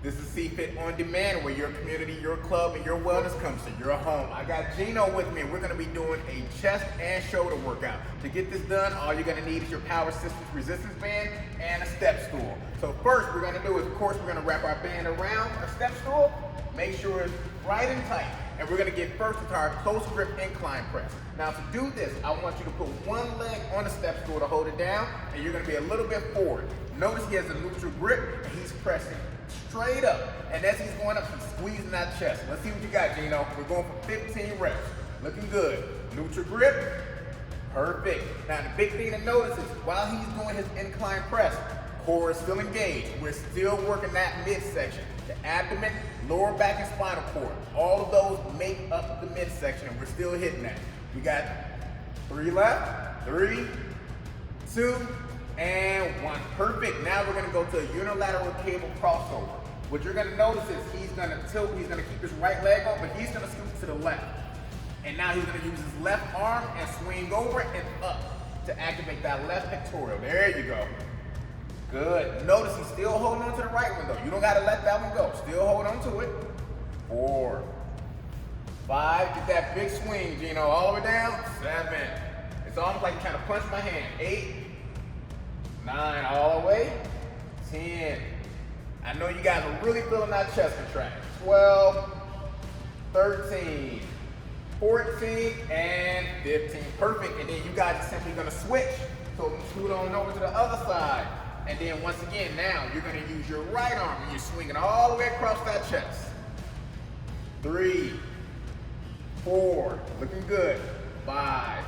This is Cfit on demand, where your community, your club, and your wellness comes to your home. I got Gino with me, and we're gonna be doing a chest and shoulder workout. To get this done, all you're gonna need is your power assistance resistance band and a step stool. So first we're gonna do is, of course, we're gonna wrap our band around our step stool, make sure it's right and tight. And we're gonna get first into our close grip incline press. Now to do this, I want you to put one leg on the step stool to hold it down, and you're gonna be a little bit forward. Notice he has a neutral grip, and he's pressing straight up. And as he's going up, he's squeezing that chest. Let's see what you got, Gino. We're going for 15 reps. Looking good. Neutral grip. Perfect. Now the big thing to notice is while he's doing his incline press, core is still engaged. We're still working that midsection. The abdomen, lower back, and spinal cord. All of those make up the midsection, and we're still hitting that. We got 3 left. 3, 2, and 1. Perfect. Now we're gonna go to a unilateral cable crossover. What you're gonna notice is he's gonna tilt, he's gonna keep his right leg on, but he's gonna scoot to the left. And now he's gonna use his left arm and swing over and up to activate that left pectoral. There you go. Good. Notice he's still holding on to the right one though. You don't gotta let that one go. Still hold on to it. 4, 5, get that big swing, Gino, all the way down. 7. It's almost like you're trying to punch my hand. 8, 9, all the way. 10. I know you guys are really feeling that chest contract. 12, 13, 14, and 15. Perfect. And then you guys are simply gonna switch. So scoot on over to the other side. And then once again, now you're gonna use your right arm and you're swinging all the way across that chest. 3, 4, looking good. 5,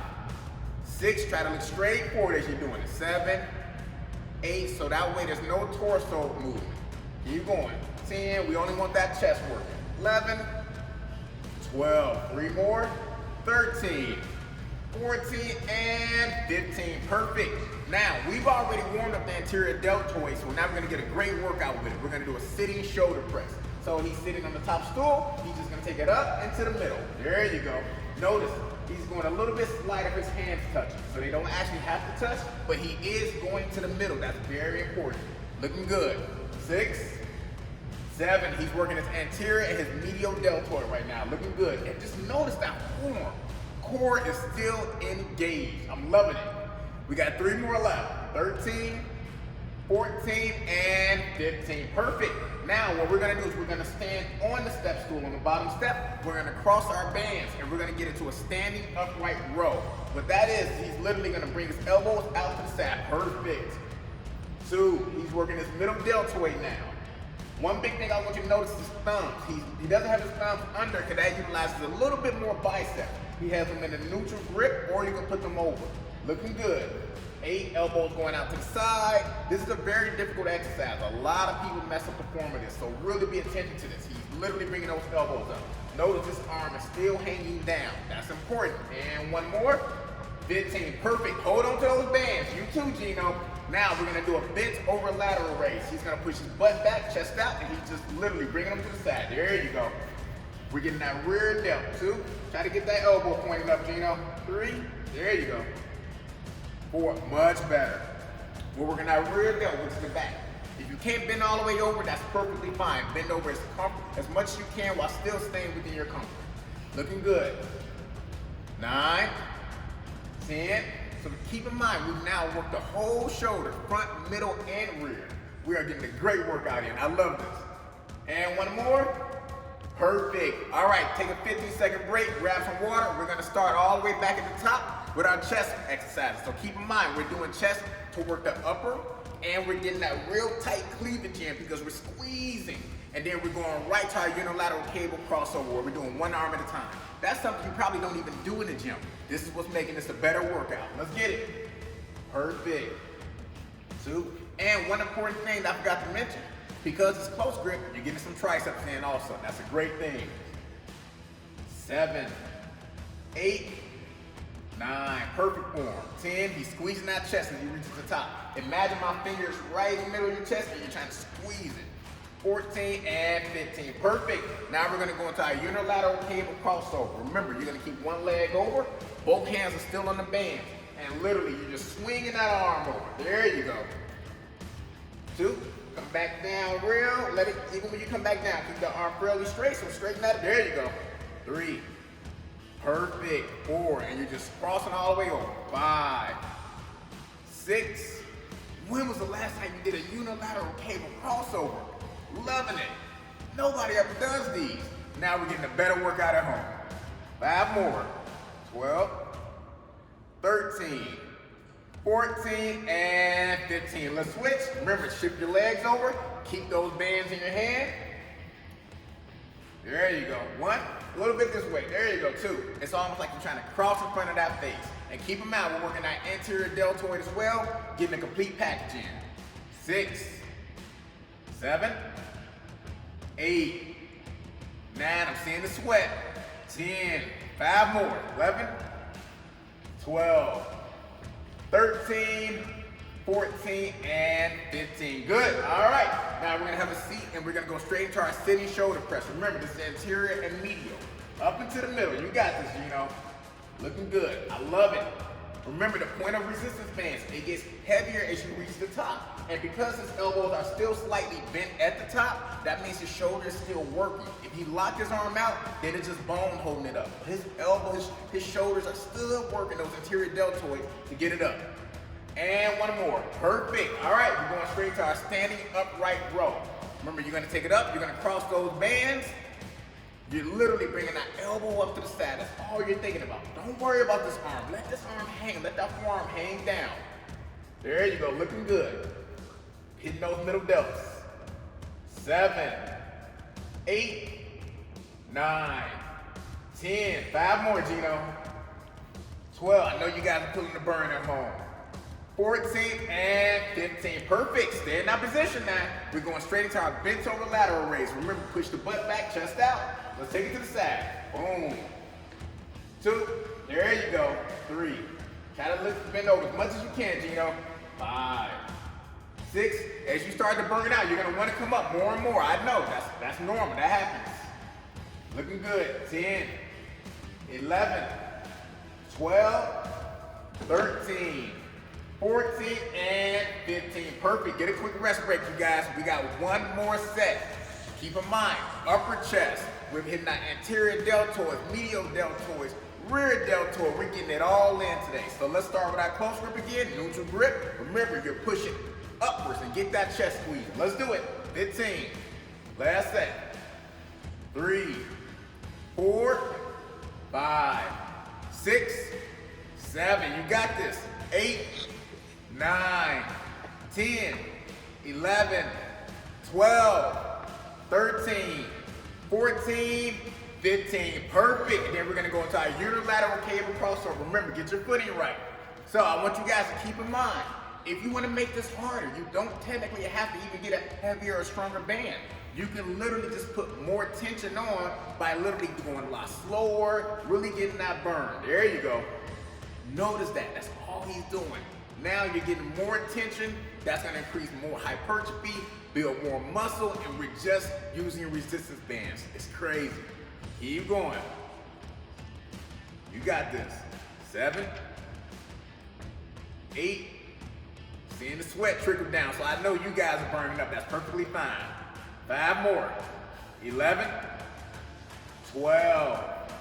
6, try to look straight forward as you're doing it. 7, 8, so that way there's no torso movement. Keep going. 10, we only want that chest working. 11, 12, 3 more. 13, 14, and 15. Perfect. Now, we've already warmed up the anterior deltoid, so now we're gonna get a great workout with it. We're gonna do a sitting shoulder press. So he's sitting on the top stool, he's just gonna take it up into the middle. There you go. Notice, he's going a little bit slight if his hands touching. So they don't actually have to touch, but he is going to the middle. That's very important. Looking good. 6, 7, he's working his anterior and his medial deltoid right now. Looking good. And just notice that core is still engaged. I'm loving it. We got 3 more left. 13, 14, and 15. Perfect. Now what we're gonna do is we're gonna stand on the step stool on the bottom step. We're gonna cross our bands and we're gonna get into a standing upright row. What that is, he's literally gonna bring his elbows out to the side. Perfect. 2, he's working his middle deltoid now. One big thing I want you to notice is his thumbs. He doesn't have his thumbs under because that utilizes a little bit more bicep. He has them in a neutral grip, or you can put them over. Looking good. 8, elbows going out to the side. This is a very difficult exercise. A lot of people mess up the form of this, so really be attention to this. He's literally bringing those elbows up. Notice his arm is still hanging down. That's important. And 1 more. 15. Perfect. Hold on to those bands. You too, Gino. Now we're gonna do a bent over lateral raise. He's gonna push his butt back, chest out, and he's just literally bringing them to the side. There you go. We're getting that rear delt. 2, try to get that elbow pointed up, Gino. 3, there you go. 4, much better. We're working that rear delt, which is the back. If you can't bend all the way over, that's perfectly fine. Bend over as much as you can while still staying within your comfort. Looking good. 9, 10. So keep in mind, we've now worked the whole shoulder, front, middle, and rear. We are getting a great workout in. I love this. And 1 more. Perfect. All right, take a 15-second break, grab some water. We're gonna start all the way back at the top with our chest exercises. So keep in mind, we're doing chest to work the upper, and we're getting that real tight cleavage in because we're squeezing. And then we're going right to our unilateral cable crossover where we're doing 1 arm at a time. That's something you probably don't even do in the gym. This is what's making this a better workout. Let's get it. Perfect. 2, and one important thing that I forgot to mention, because it's close grip, you're getting some triceps in also. That's a great thing. 7, 8, 9, perfect form. 10, he's squeezing that chest as he reaches the top. Imagine my fingers right in the middle of your chest and you're trying to squeeze it. 14 and 15, perfect. Now we're gonna go into our unilateral cable crossover. Remember, you're gonna keep 1 leg over, both hands are still on the band, and literally you're just swinging that arm over. There you go. 2, come Come back down real. Let it, even when you come back down, keep the arm fairly straight, so straighten that. There you go. 3. Perfect. 4. And you're just crossing all the way over. 5. 6. When was the last time you did a unilateral cable crossover? Loving it. Nobody ever does these. Now we're getting a better workout at home. 5 more. 12, 13, 14, and 15. Let's switch. Remember, shift your legs over. Keep those bands in your hand. There you go. 1, a little bit this way. There you go. 2. It's almost like you're trying to cross in front of that face. And keep in mind, we're working that anterior deltoid as well, getting a complete package in. 6, 7, 8, 9, I'm seeing the sweat. 10, 5 more. 11, 12, 13, 14, and 15. Good. All right. Now we're going to have a seat and we're going to go straight into our sitting shoulder press. Remember, this is anterior and medial. Up into the middle. You got this, Gino. Looking good. I love it. Remember, the point of resistance bands, it gets heavier as you reach the top. And because his elbows are still slightly bent at the top, that means his shoulder is still working. If he locked his arm out, then it's just bone holding it up. His elbows, his shoulders are still working those anterior deltoids to get it up. And 1 more. Perfect. All right, we're going straight to our standing upright row. Remember, you're going to take it up. You're going to cross those bands. You're literally bringing that elbow up to the side. That's all you're thinking about. Don't worry about this arm. Let this arm hang. Let that forearm hang down. There you go. Looking good. Hitting those middle delts. 7, 8, 9, 10. 5 more, Gino. 12. I know you guys are pulling the burn at home. 14 and 15. Perfect. Stay in that position now. We're going straight into our bent over lateral raise. Remember, push the butt back, chest out. Let's take it to the side. Boom. 2. There you go. 3. Try to lift, bend over as much as you can, Gino. 5. 6. As you start to burn out, you're going to want to come up more and more. I know. That's normal. That happens. Looking good. 10. 11. 12. 13. 14 and 15. Perfect. Get a quick rest break, you guys. We got 1 more set. Keep in mind, upper chest. We're hitting that anterior deltoids, medial deltoids, rear deltoid. We're getting it all in today. So let's start with our close grip again. Neutral grip. Remember, you're pushing upwards and get that chest squeeze. Let's do it. 15. Last set. 3, 4, 5, 6, 7. You got this. 8, 9, 10, 11, 12, 13, 14, 15. Perfect. And then we're going to go into our unilateral cable crossover. Remember, get your footing right. So I want you guys to keep in mind, if you want to make this harder, you don't technically have to even get a heavier or stronger band. You can literally just put more tension on by literally going a lot slower, really getting that burn. There you go. Notice that. That's all he's doing. Now you're getting more tension. That's going to increase more hypertrophy, build more muscle, and we're just using resistance bands. It's crazy. Keep going. You got this. 7, 8. Seeing the sweat trickle down, so I know you guys are burning up. That's perfectly fine. 5 more. 11, 12,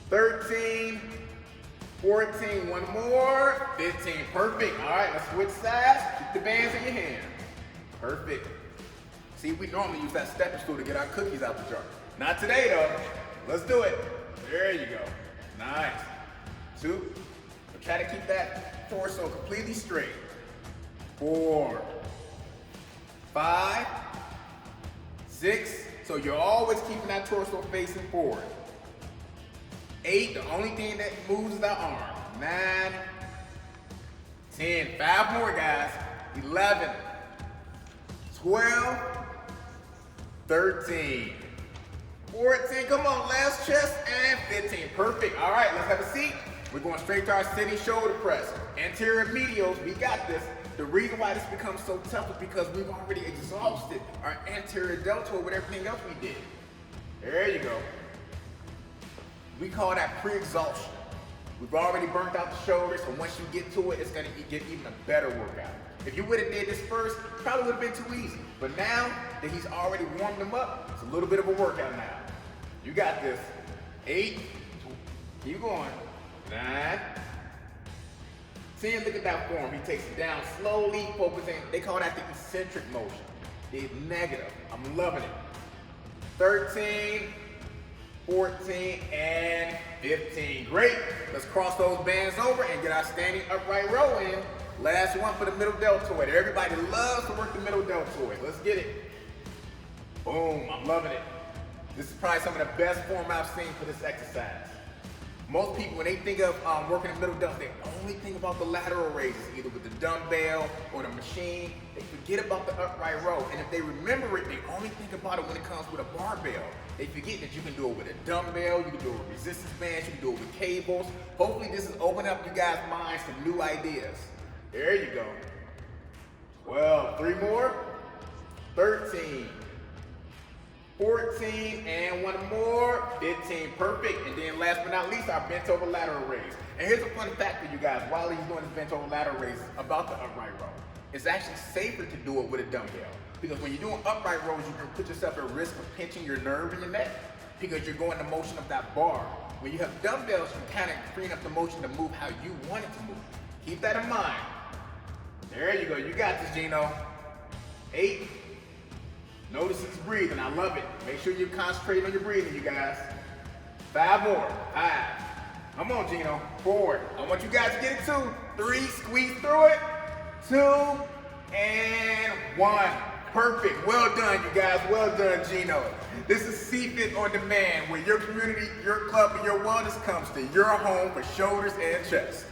13, 14, 1 more, 15, perfect. All right, let's switch sides. Keep the bands in your hand. Perfect. See, we normally use that step-stool to get our cookies out the jar. Not today, though. Let's do it. There you go. Nice. 2. Try to keep that torso completely straight. 4, 5, 6. So you're always keeping that torso facing forward. 8, the only thing that moves is the arm. 9, 10, 5 more guys. 11, 12, 13, 14, come on, last chest, and 15. Perfect. All right, let's have a seat. We're going straight to our sitting shoulder press. Anterior medials, we got this. The reason why this becomes so tough is because we've already exhausted our anterior deltoid with everything else we did. There you go. We call that pre-exhaustion. We've already burnt out the shoulders, so once you get to it, it's gonna get even a better workout. If you would have did this first, probably would have been too easy. But now that he's already warmed them up, it's a little bit of a workout now. You got this. 8, keep going. 9, 10, look at that form. He takes it down slowly, focusing. They call that the eccentric motion. It's negative. I'm loving it. 13, 14, and 15. Great. Let's cross those bands over and get our standing upright row in. Last one for the middle deltoid. Everybody loves to work the middle deltoid. Let's get it. Boom. I'm loving it. This is probably some of the best form I've seen for this exercise. Most people, when they think of working the middle deltoid, they only think about the lateral raises, either with the dumbbell or the machine. They forget about the upright row. And if they remember it, they only think about it when it comes with a barbell. They forget that you can do it with a dumbbell, you can do it with resistance bands, you can do it with cables. Hopefully this is opening up you guys' minds to new ideas. There you go. 12, 3 more. 13. 14, and one more, 15, perfect. And then last but not least, our bent over lateral raise. And here's a fun fact for you guys, while he's doing his bent over lateral raise about the upright row. It's actually safer to do it with a dumbbell, because when you're doing upright rows, you can put yourself at risk of pinching your nerve in your neck, because you're going the motion of that bar. When you have dumbbells, you're kind of freeing up the motion to move how you want it to move. Keep that in mind. There you go, you got this, Gino. 8. Notice he's breathing, I love it. Make sure you concentrate on your breathing, you guys. 5 more, 5. Come on, Gino, forward. I want you guys to get it 2, 3, squeeze through it. 2, and 1. Perfect, well done, you guys, well done, Gino. This is Cfit on Demand, where your community, your club, and your wellness comes to your home for shoulders and chest.